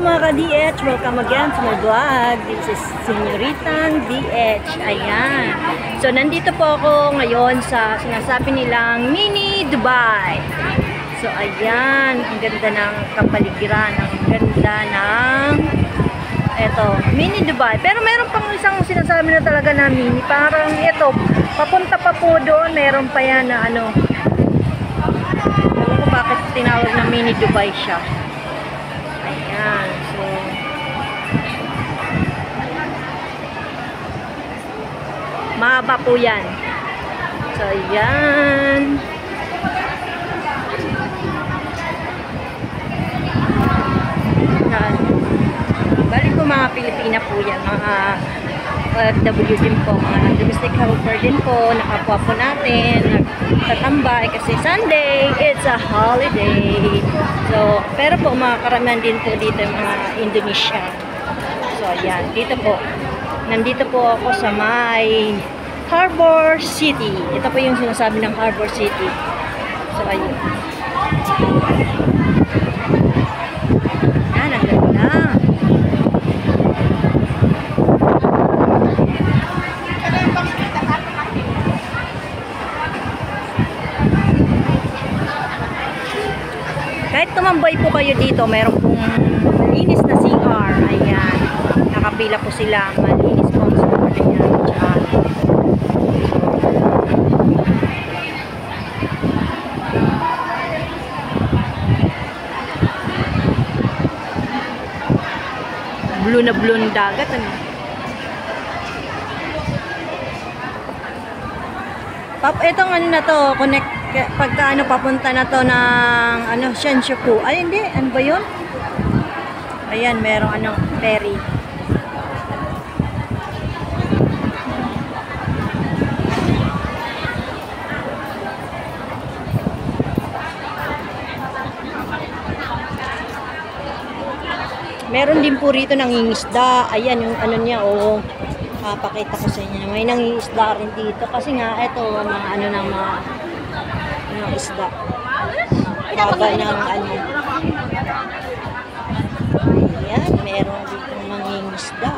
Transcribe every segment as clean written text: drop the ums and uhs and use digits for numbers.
mga ka-DH! Welcome again to my vlog. This is Senyoritang DH. Ayan. So, nandito po ako ngayon sa sinasabi nilang Mini Dubai. So, ayan. Ang ganda ng kapaligiran. Ang ganda ng eto, Mini Dubai. Pero meron pang isang sinasabi na talaga na mini. Parang ito, papunta pa po doon. Meron pa yan na ano. Alam ko bakit tinawag na Mini Dubai siya. Ayan, so mahaba po yan. So, ayan. Balik po mga Pilipina po yan, mga OFW din po, mga domestic helper din po, nakapwa po natin, nagtatambay kasi Sunday, it's a holiday. So, pero po mga karamihan din po dito yung mga Indonesia. So, ayan, dito po. Nandito po ako sa may Harbor City. Ito po yung sinasabi ng Harbor City. So, ayun. Ayan, ang ganda. Kahit tumambay po kayo dito, mayroon pong malinis na CR. Ayan. Nakapila po sila. Malinis po ang CR. Ayan. Diyan. Blue na blue ng dagat. Ano? Itong ano na to, connect pagka ano papunta na to ng ano Shinjuku. Ay hindi, ano ba 'yun? Ayan, merong ano ferry. Meron din po rito nangingisda. Ayan yung ano niya, oh. Pakita ko sa inyo. May nangingisda rin dito kasi nga ito mga ano ng mga isda. Baba ng ano. Ayan, meron dito nangingisda.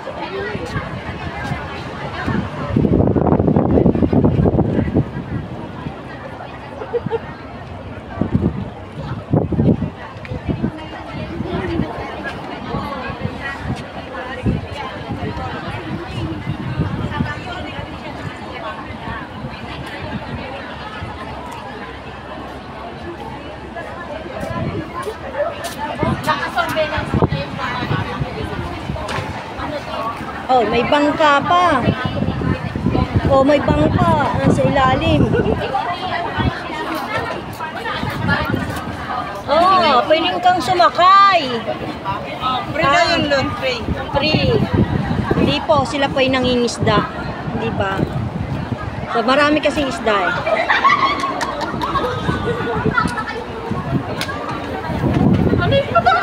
Oh, may bangka pa. Oh, may bangka nasa ilalim. Oh, pwedeng kang sumakay. Free na yun nun, free. Free. Hindi po, sila po ay nangingisda. Hindi ba? So, marami kasing isda eh. Ano yung ba?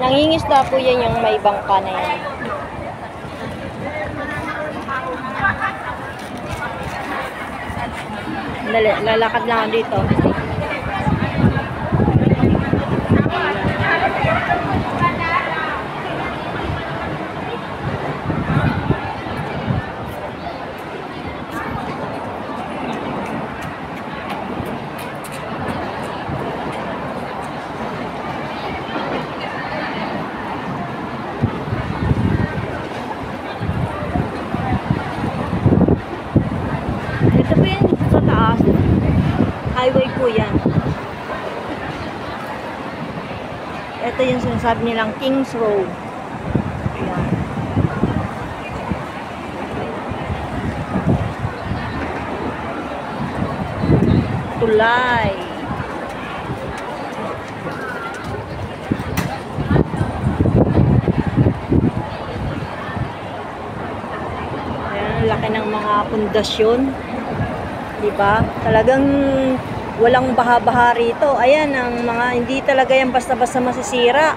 Nangingisda po yan yung may bangka na yan. Lalakad lang ako dito. yung sinasabi nilang Kings Road. Ayan. Tulay. Ayan, laki ng mga pundasyon. Diba? Talagang walang baha-baha rito. Ayan, ang mga hindi talaga yan basta-basta masisira.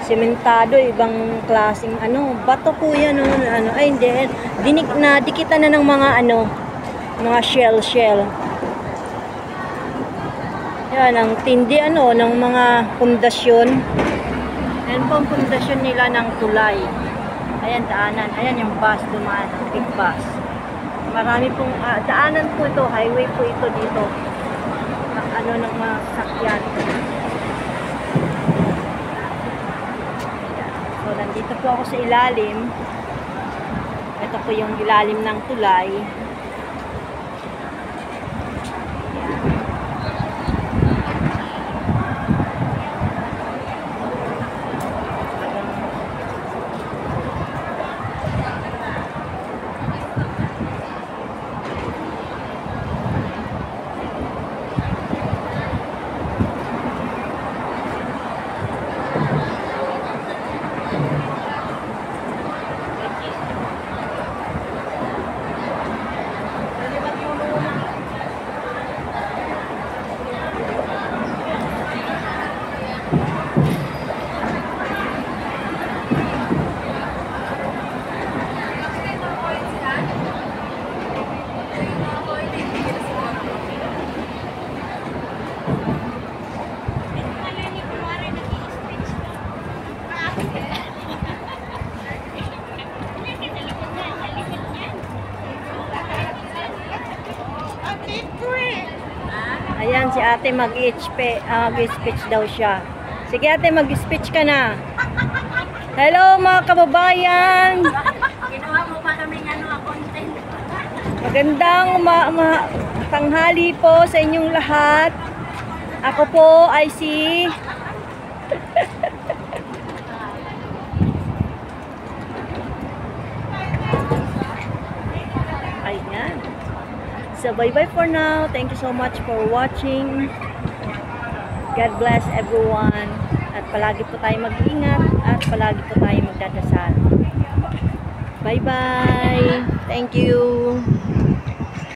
Sementado, ibang klaseng bato po yan, ay hindi, dikitan na ng mga mga shell. Yan, ang tindi ng mga pundasyon. Ayan po ang pundasyon nila ng tulay. Ayan, daanan. Ayan yung bus dumaan, big bus. Marami pong daanan po ito, highway po ito dito. Ng mga sasakyan. So, nandito po ako sa ilalim. Ito po yung ilalim ng tulay. Ayan, si ate mag-speech daw siya. Sige ate, mag-speech ka na. Hello mga kababayan! Ginawa mo pa kami content. Magandang tanghali po sa inyong lahat. Ako po ay si... Ayan. So, bye-bye for now. Thank you so much for watching. God bless everyone. At palagi po tayo mag-ingat at palagi po tayo magdadasal. Bye-bye. Thank you.